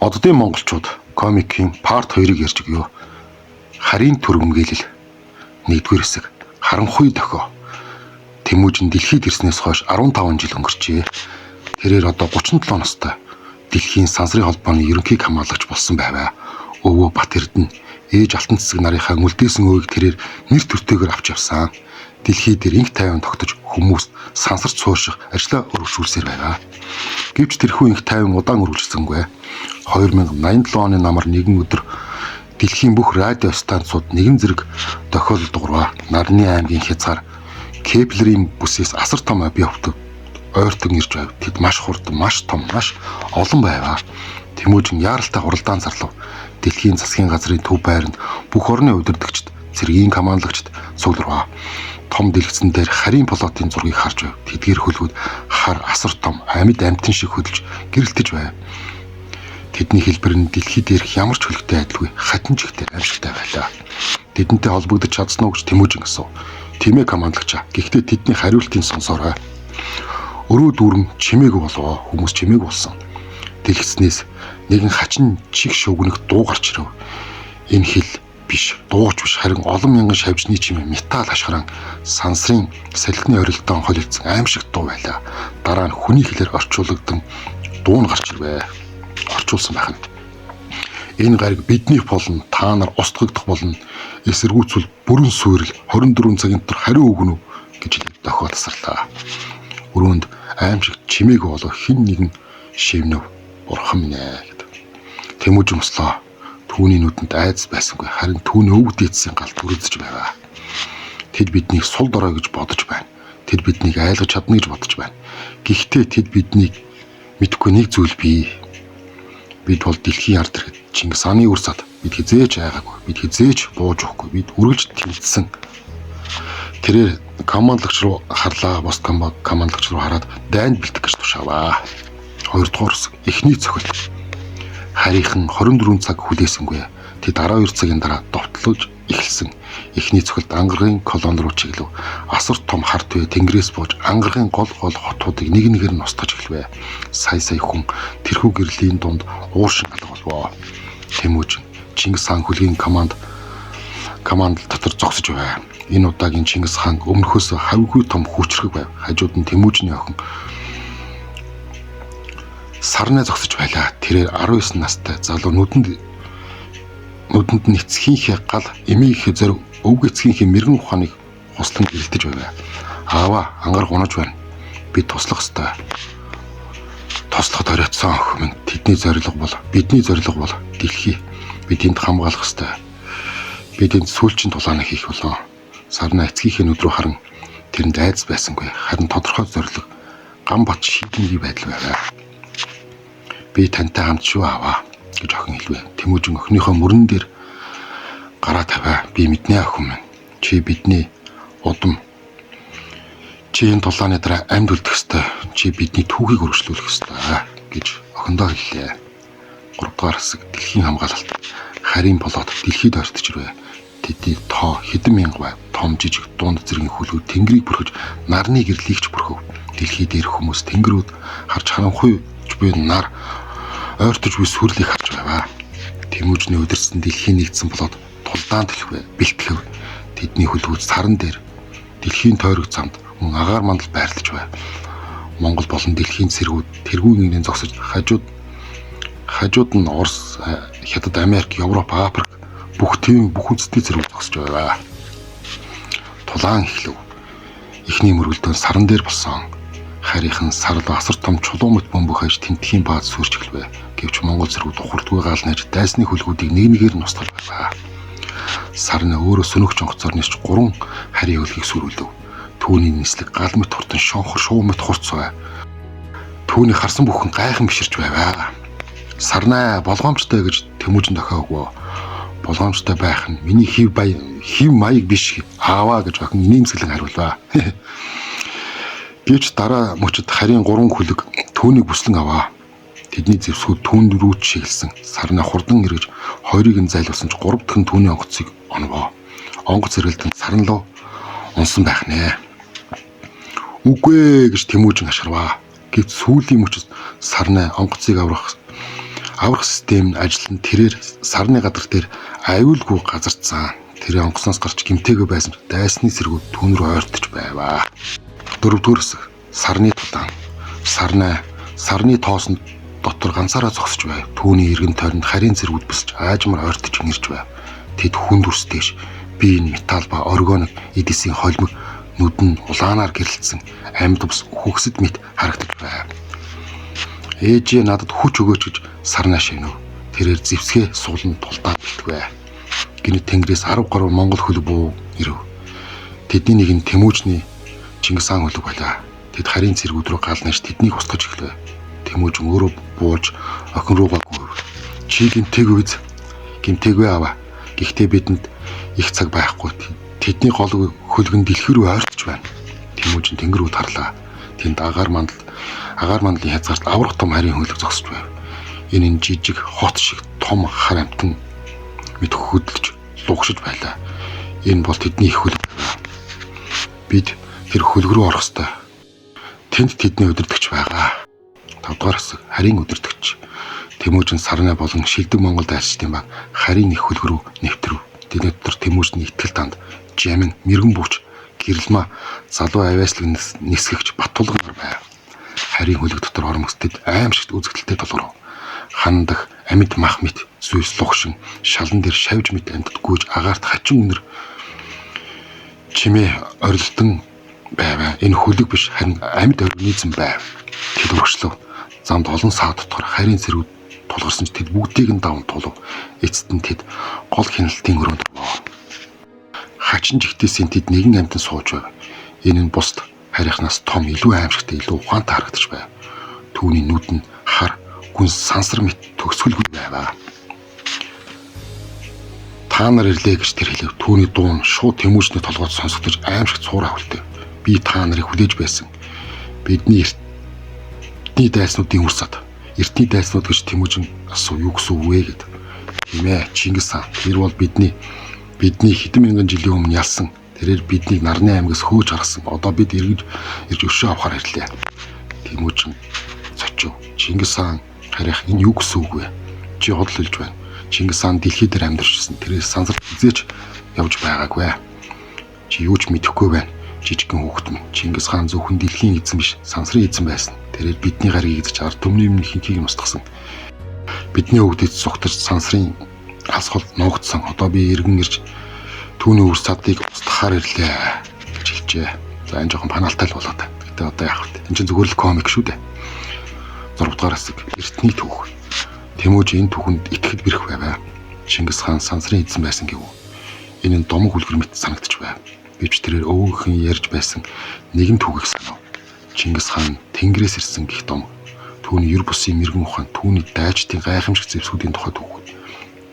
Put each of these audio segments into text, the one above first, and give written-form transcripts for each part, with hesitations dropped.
Оддын монголчууд комикийн парт 2-ыг ярьж өгөө. Харийн түргэмгээлэл 1-р хэсэг харанхуй дохио. Тэмүүжин дэлхийд ирснээс хойш 15 жил өнгөрчээ. Тэрээр одоо 37 настай дэлхийн сансрын холбооны ерөнхий хамгаалагч болсон байваа. Өвөө Бат Эрдэнэ ээж Алтан цэцэг нарынхаа үлдээсэн өөгийг тэрээр нэр төртэйгээр авч явсан. Дэлхий дээр инх тайван тогтож хүмүүс сансарч суурших ажлаа өргөжүүлсээр байваа. Гэвч тэрхүү инх тайван удаан үргэлжсэнгүй. 2087 оны намар нэгэн өдөр дэлхийн бүх радио станцууд нэгэн зэрэг тохиолдол дуурваа. Нарны аймгийн хязгаар Кеплерийн бүсээс асар том объект ойртон ирж байв. Тэд маш хурдан, маш том, маш олон байваа. Тэмүүжин яаралтай хуралдаан зарлав. Дэлхийн засгийн газрын төв байранд бүх орны удирдагчид, цэргийн командлагчид суулрваа. Том дэлгэцэн дээр харийн плотын зургийг харж байв. Тэдгээр хөлгүүд хар асар том, амьд амтэн шиг хөдөлж гэрэлтэж байв. Тэдний хэлбэр нь дэлхий дээрх ямар ч хөлгтэй адилгүй хатан жигтэй амьсгалтай байлаа. Тэдэнтэй холбогдож чадсан уу гэж Тэмүүжин асуув. Тимээ командлагчаа. Гэхдээ тэдний хариултыг сонсоорой. Өрөө дүүрэн чимээгүй болов. Хүмүүс чимээгүй болсон. Дэлгэцнээс нэгэн хачин чих шүгнэх дуу гарч ирэв. Энэ хэл биш, дууч биш, харин олон мянган шавжны чимээ металл ашгаран сансрын салхины орилтон холилдсон аимшиг дуу байлаа. Дараа нь хүний хэлээр орчуулагдсан дуу нь гарч ирвэ. Орчуулсан байх нь. Энэ гариг биднийх болно, та нар устгагдах болно. Эсэргүүцвэл бүрэн суурил 24 цагийн дотор хариу өгнө үү гэж дохио тасарлаа. Өрөөнд аимшиг чимээгүй болов хин нэгэн шивнэв. Бурхан минь ээ гэдэг. Тэмүүжин услаа. Түүний нүдэнд айдас байсангүй, харин түүний өвөг дээдсийн гал түрэлзэж байваа. Тэд биднийг сул дорой гэж бодож байна. Тэд биднийг айлгаж чадна гэж бодож байна. Гэхдээ тэд биднийг мэдхгүй нэг зүйл бий. Бид бол дэлхийн ард ирэхэд Чингис хааны үрсад бид хизээч айгаагүй, бид хизээч бууж өгөхгүй, бид үргэлж тэмцсэн. Тэрээр командлагч руу харлаа, бос командлагч руу хараад дайнд бэлдэх гэж тушааваа. 2-р хэсэг эхний цохил. Харийнхан 24 цаг хүлээсэнгүй. Тэд 12 цагийн дараа довтлож эхэлсэн. Эхний цохилд ангаргийн колон руу чиглэв. Асар том харт бай тэнгэрээс бууж ангаргийн гол хотуудыг нэг нэгээр нь устгаж эхэлвэ. Сая хүн тэрхүү гэрлийн дунд ууршин алга болвоо. Тэмүүжин Чингис хаан хүлгийн команд дотор зогсож байв. Энэ удаагийн Чингис хаан өмнөхөөс хавьгүй том хүчрэг байв. Хажууд нь Тэмүүжиний охин Сарнаа зогсож байлаа. Тэрээр 19 настай залуу нүдэнд нь эцгийнхээ гал эмийнхээ зориг өвг эцгийнхээ мэрэгэн ухааныг хуслан гэрэлтэж байв. Аава ангараг унаж байна. Би туслах ёстой. Тослоход оройтсон охин минь бидний зориг бол дэлхий. Бид энд хамгаалах ёстой. Бид энд сүүлчийн тулаанаа хийх болоо. Сарнаа эцгийнхээ нүд рүү харан тэрэнд айдас байсангүй. Харин тодорхой зориг гам бат шийдэнгийн байдал байв. Би тантай хамт шүү аваа гэж охин хэлвэ. Тэмүүжин охиныхоо мөрөн дээр гараа тавиа. Би мэднэ охин минь. Чи бидний удам. Чи энэ тулааны дараа амьд үлдэх ёстой. Чи бидний түүхийг өргөжлүүлэх ёстой гэж охиндоо хэллээ. 3-р хэсэг дэлхийн хамгаалалт. Харийн болоод дэлхийд ойртож ирвэ. Тэдний тоо хэдэн мянга байв. Том жижиг дунд зэргийн хөлгүүд тэнгэрийг бүрхэж нарны гэрлийгч бүрхөв. Дэлхий дээр хүмүүс тэнгэрүүд харж харанхуй буй нар ойртож буй сүрлийг харж байваа. Тэмүүжний удирсан дэлхийн нэгдсэн болоод тулдаан төлхвэ, бэлтгэв. Тэдний хөлгүүд саран дээр дэлхийн тойрог замд мөн агаар мандал байрлаж байв. Монгол болон дэлхийн цэргүүд тэргүүн нэгнээ зогсож хажууд нь Орос, Хятад, Америк, Европ, Африк бүх үндэсний цэргүүд зогсож байваа. Тулаан эхлэв. Эхний мөргөлдөөн саран дээр болсон. Харийнхан сарал асар том чулуун мэт бөмбөг хаяж тентхийн бааз сүрч эхэлвэ. Гэвч Монгол цэргүүд ухардгүй гал нэж дайсны хөлгүүдийг нэг нэгээр нь устгаж байваа. Сарна өөрөө сөнөгч онгоцоор нисч 3 харийн хөлгийг сүрүүлв. Түүний нислэг гал мэт хурдан шонхор шуу мэт хурцвэ. Түүний харсан бүхэн гайхан биширч байваа. Сарнаа болгоомжтой гэж Тэмүүжин дохио өгөө. Болгоомжтой байх нь миний хив маяг биш ааваа гэж охин инээмсэглэн хариулваа. Гэвч дараа мөчөд харийн 3 хөлөг түүнийг бүслэн аваа. Тэдний зэвсгүүд түүнд рүү чиглэсэн. Сарнаа хурдан эргэж хоёрыг нь зайлуулсан ч 3 дахин түүний онгоцыг онвоо. Онгоц эргэлдэн сарнлуу унсан байх нэ. Үгүй гэж Тэмүүжин ашарваа. Гэвч сүүлийн мөчөд Сарнаа онгоцыг Аврах систем нь ажиллан тэрээр сарны гадар дээр аюулгүй газарцсан. Тэр онгоцноос гарч гимтэйгээ байсан дайсны сэргүүд түүн рүү ойртож байваа. 4-р хэсэг сарны тулаан. Сарны тоосон дотор ганцаараа зогсож байв. Түүний эргэн тойронд харийн зэргүүд босч аажмар ойртож ингэрж байв. Тэд хүнд үрсдэж биеийн металл ба органик эдисийн холимог нүд нь улаанаар гэрэлтсэн амьд бус хөгсөд мэт харагдаж байв. Ээжээ надад хүч өгөөч гэж сарнаа шивнэв. Тэрээр зэвсгээ суулна тулдаад бэлтгэ. Гинэ тэнгэрээс 10 гаруй монгол хөлөг буу ирэв. Тэдний нэг нь Тэмүүжний Чингис хаан хөлөг байлаа. Тэд харийн цэргүүд рүү галнаж тэднийг устгаж эхлэв. Тэмүүжин өөрөө бууж охин руугаа гүйв. Чи гимтээгүй аваа. Гэхдээ бидэнд их цаг байхгүй. Тэдний гол хөлөг нь дэлхий рүү ойртож байна. Тэмүүжин тэнгэр рүү тарлаа. Тэнд агаар мандлын хязгаарт аврах том харийн хөлөг зогсож байв. Энэ нь жижиг хот шиг том хар амтан мэд хөдөлж лугшиж байлаа. Энэ бол тэдний их хөлөг. Бид тэр хөлөг рүү орох ёстой. Тэнд тэдний удирдагч байгаа. 5-р хэсэг харийн удирдагч. Тэмүүжин сарнаа болон шилдэг Монгол дайсчдын баг харийн их хөлөг рүү нэвтрэв. Тэдний дотор Тэмүүжний итгэл танд Жамин мэрэгэн бууч гэрэлмаа залуу авиаслаг нисгэгч Баттулган байв. Харийн хөлөг дотор ормөсдөд аимшигт үзэгдэлтэй толгоров. Хандах амьд мах мэт зүйлс лугшин шалан дээр шавж мэт амьд гүйж агаарт хачин өнөр чимээ орилдон байв. Энэ хөлөг биш харин амьд организм байв. Тэд өргөжлөв. Замд олон саа дотор харийн зэрүүд тулгарсан ч тэд бүгдийг нь даван тулав. Эцэст нь тэд гол хяналтын өрөөнд оров. Хачин жигтээсийн тэд нэгэн амьтан сууж байв. Энэ нь бусд харийнхнаас том илүү аимшигтай илүү ухаантай харагдаж байв. Түүний нүд нь хар гүн сансар мэт төгсгөлгүй байваа. Та нар ирлээ гэж тэр хэлэв. Түүний дуун шууд Тэмүүжний толгойд сонсогдож аимшигт цуур авалтай. Би та нарыг хүлээж байсан. Бидний эртний дайснуудын үр сад. Эртний дайснууд гэж Тэмүүжин асуу юу гэсэн үг вэ гэд. Тийм ээ, Чингис хаан. Тэр бол бидний хэдэн мянган жилийн өмнө ялсан. Тэрээр биднийг Нарны аймагаас хөөж гаргасан. Одоо бид ирж өшөө авахар ирлээ. Тэмүүжин цочив. Чингис хаан харих энэ юу гэсэн үг вэ? Чи худал хэлж байна. Чингис хаан дэлхий дээр амьдарчсан. Тэрээс сансарт хизээч явж байгаагүй. Чи юу ч мэдэхгүй байна. Жижигхэн хүүхэд минь. Чингис хаан зөвхөн дэлхийн эзэн биш, сансрын эзэн байсан. Тэрээр бидний гарыг эзэж ард түмний өмнө хинхийг нь устгасан. Бидний хөвгдөд цугтарч сансрын алс хол нуугдсан. Одоо би иргэн ирж түүний үр садыг устгахаар ирлээ гэж хэлжээ. За энэ жоохон панаалтай л болоод. Гэтэ одоо яах вэ? Энэ чинь зүгээр л комик шүү дээ. 6-р хэсэг эртний түүх. Тэмүүж энэ түүхэнд итгэхэд бэрх байв. Чингис хаан сансрын эзэн байсан гэв. Энэ нь домог хүлгэр мэт санагдаж байв. Бивч тэрээр өвгөн ярьж байсан нэгэн түүхийг санав. Чингис хаан тэнгэрээс ирсэн гих домог. Түүний ер бусын мэрэгэн ухаан, түүний дайчдын гайхамшиг зэвсгүүдийн тухай түүх.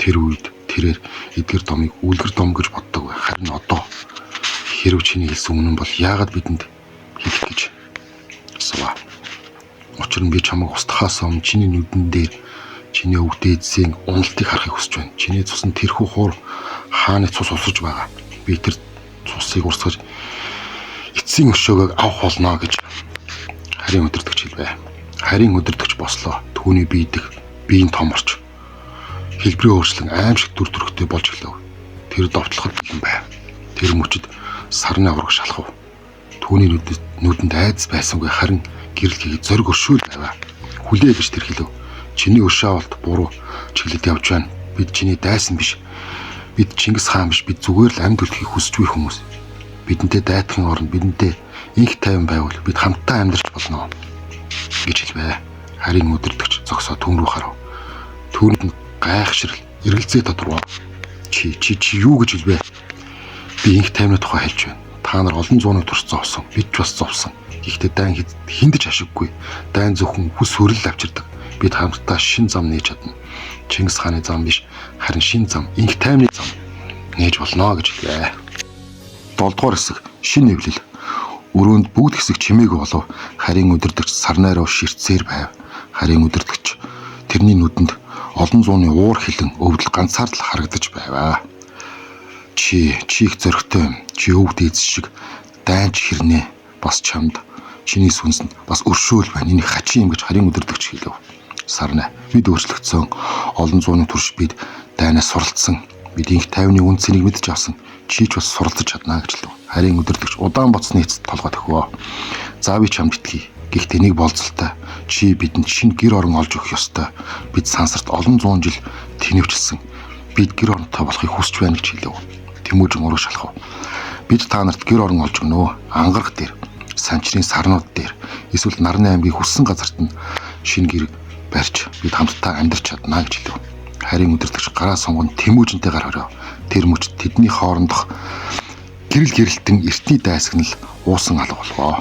Тэр үед тэрээр эдгэр домыг үлгэр дом гэж боддог. Харин одоо хэрв чиний хэлсэн үнэн бол яагаад бидэнд хэлэх гэж асуув. Учир нь би чамайг устгахаас өмнө чиний нүдэн дээр чиний өвдөөдсийн уналтыг харахыг хүсэж байна. Чиний цус нь тэрхүү хуур хааны цус усаж байгаа. Би тэр цусыг урсгаж эцсийн өшөөгөө авах болно гэж харийн удирдагч хэлвэ. Харийн удирдагч бослоо. Түүний биеийн том орч хэлбэрийн өөрчлөн аимшиг дүр төрхтэй болж эхлэв. Тэр довтлоход бэлэн байв. Тэр мөчөд сарны авраг шалхав. Түүний нүдэнд айдас байсангүй харин гэрэл хийгээд зориг өршөөл байваа. Хүлээ гэж тэр хэлв. Чиний өршөө авалт буруу чиглэлд явж байна. Бид чиний дайсан биш. Бид Чингис хаан биш. Бид зүгээр л амьд үлдэхийг хүсэж буй хүмүүс. Бидэнтэй дайтахын оронд бидэнтэй инх тайван байвал бид хамтдаа амьдарч болно гэж хэлвэ. Харийн удирдагч зогсоо түүн рүү харав. Түүнд нь гайхширал эргэлзээ тодорхой. Чи юу гэж хэлвэ? Би инх тайвны тухай хэлж байна. Та нар олон зууныг турш зовсон. Бид ч бас зовсон. Гэхдээ дайн хиндэж ашиггүй. Дайн зөвхөн хүс хөрөл авчирдаг. Бид хамтдаа шин зам нээж чадна. Чингис хааны зам биш, харин шин зам, инх тайвны зам нээж болно гэж хэлвэ. 7-р хэсэг шин нэвлэл. Өрөөнд бүгд хэсэг чимээгүй болов. Харийн удирдагч сарнаараа ширтсээр байв. Харийн удирдагч тэрний нүдэнд олон зууны уур хилэн өвдөл ганцаар л харагдаж байваа. Чи их зөрөгтэй юм. Чи өвд эз шиг дайнч хэрнээ бас чамд чиний сүнс нь бас өршөөл байна. Энийг хачин юм гэж харийн удирдагч хэлв. Сарна бид өөрчлөгдсөн. Олон зууны турш бид дайнаас суралцсан. Бид инх тайвны үндсэнийг мэдж авсан. Чи ч бас суралцж чадна гэж хэлв. Харин өдөрлөгч удаан боцны эцэд толгой төхөө. За би чамд итгэе. Гэхдээ нэг болцолтой. Чи бидэнд шинэ гэр орон олж өгөх ёстой. Бид сансарт олон зуун жил тэнэвчилсэн. Бид гэр оронтой болохыг хүсэж байна гэж хэлв. Тэмүүжин ураг шалхав. Бид та нарт гэр орон олж өгнө. Ангараг дээр, санчрын сарнууд дээр, эсвэл Нарны аймгийн хүссэн газарт нь шинэ гэр барьж бид хамтдаа амьдарч чадна гэж хэлв. Харин өдөрлөгч гараа сунган Тэмүүжинтэй гар хорио. Тэр мөч тэдний хоорондох гэрэл гэрэлтэн эртний дайсагнал уусан алга болвоо.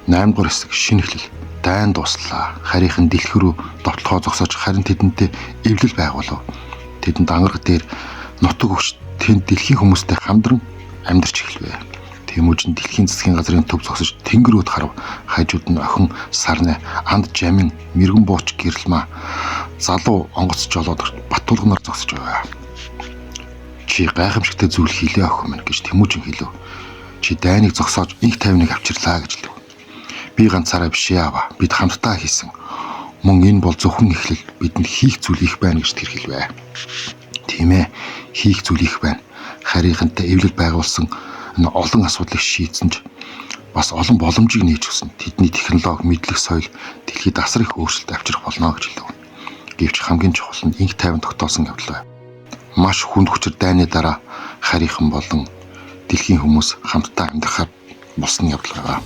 8 дугаар хэсэг шинэ эхлэл. Дайн дуслаа. Харийнхан дэлгэр рүү довтлохоо зогсоож харин тэдэнтэй эвлэл байгуулав. Тэдэнд ангараг дээр нутаг өгч тэнд дэлхийн хүмүүстэй хамдран амьдарч эхэлвэ. Тэмүүжин дэлхийн засгийн газрын төв зогсож тэнгэрүүд харав. Хажууд нь охин Сарна анд жамин мэрэгэн бууч гэрэлмаа залуу онгоц жолоод Батулганаар зогсож байв. Чи гайхамшигтай зүйл хийлээ охин минь гэж Тэмүүжин хэлв. Чи дайныг зогсоож инх тайвныг авчирлаа гэж хэлв. Би ганцаараа бишээ аваа. Бид хамтдаа хийсэн. Мөн энэ бол зөвхөн эхлэл. Бидэнд хийх зүйл их байна гэж тэр хэлвэ. Тийм ээ. Хийх зүйл их байна. Харийнхантай эвлэл байгуулсан олон асуудлыг шийдсэн ч бас олон боломжийг нээж өгсөн. Тэдний технологи, мэдлэг соёл дэлхийд асар их өөрчлөлт авчрах болно гэж хэлв. Гэвч хамгийн чухал нь инх тайван тогтоосон явдал байв. Маш хүнд хүчээр дайны дараа харийнхан болон дэлхийн хүмүүс хамтдаа амьдрахаар болсон явдал байв.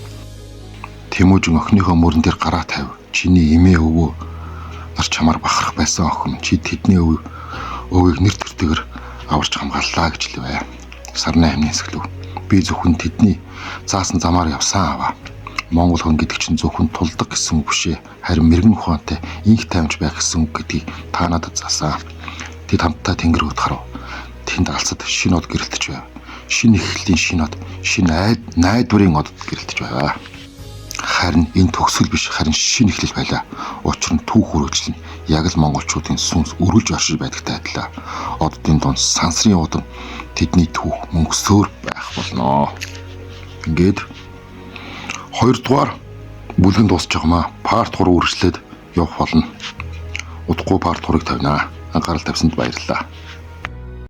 Тэмүүжин охиныхоо мөрөн дээр гараа тавив. Чиний эмээ өвөө нар чамаар бахарх байсан охин. Чи тэдний өвийг нэр төртэйгээр аварч хамгааллаа гэж хэлвэ. Сарна амны хэсгэлв. Би зөвхөн тэдний заасан замаар явсан аваа. Монгол хүн гэдэг чинь зөвхөн тулдаг гэсэн үг бишээ. Харин мэрэгэн ухаантай инх тайвж байх гэсэн үг гэдгийг та надад заасан. Тэд хамтдаа тэнгэрүүд харав. Тэнд алцад шинэ од гэрэлтэж байв. Шинэ эхлэлийн шинэ од, шинэ найдварын од гэрэлтэж байв. Харин энэ төгсгөл биш, харин шинэ эхлэл байлаа. Учир нь түүх үргэлжлэн яг л монголчуудын сүнс өрүүлж оршиж байдагтай адилаа. Оддын дунд сансрын удан тэдний түүх мөнгөсөөр байх болно. Ингээд 2 дугаар бүлгэн дуусч байгаамаа. Парт 3 үргэлжлээд явах болно. Удахгүй парт 3-ыг тавина. Анхаарал тавьсанд баярлалаа.